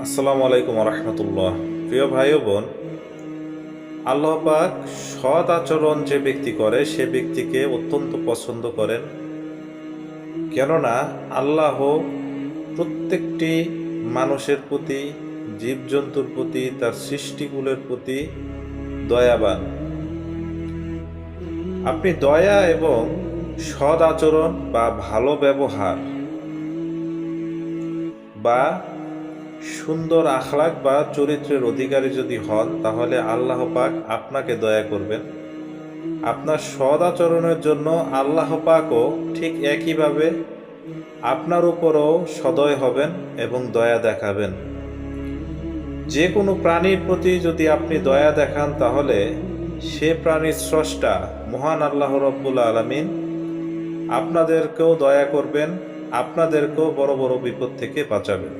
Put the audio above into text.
আসসালামু আলাইকুম রহমতুল্লাহ। প্রিয় ভাই ও বোন, আল্লাহ পাক সৎ আচরণ যে ব্যক্তি করে সে ব্যক্তিকে অত্যন্ত পছন্দ করেন। কেননা আল্লাহ প্রত্যেকটি মানুষের প্রতি, জীবজন্তুর প্রতি, তার সৃষ্টিগুলোর প্রতি দয়াবান। আপনি দয়া এবং সৎ আচরণ বা ভালো ব্যবহার বা সুন্দর আখলাক বা চরিত্রের অধিকারী যদি হন, তাহলে আল্লাহ পাক আপনাকে দয়া করবেন। আপনার সৎ আচরণের জন্য আল্লাহ পাকও ঠিক একইভাবে আপনার উপরও সদয় হবেন এবং দয়া দেখাবেন। যে কোনো প্রাণীর প্রতি যদি আপনি দয়া দেখান, তাহলে সে প্রাণীর স্রষ্টা মহান আল্লাহ রব্বুল আলামিন আপনাদেরকেও দয়া করবেন, আপনাদেরকেও বড় বড় বিপদ থেকে বাঁচাবেন।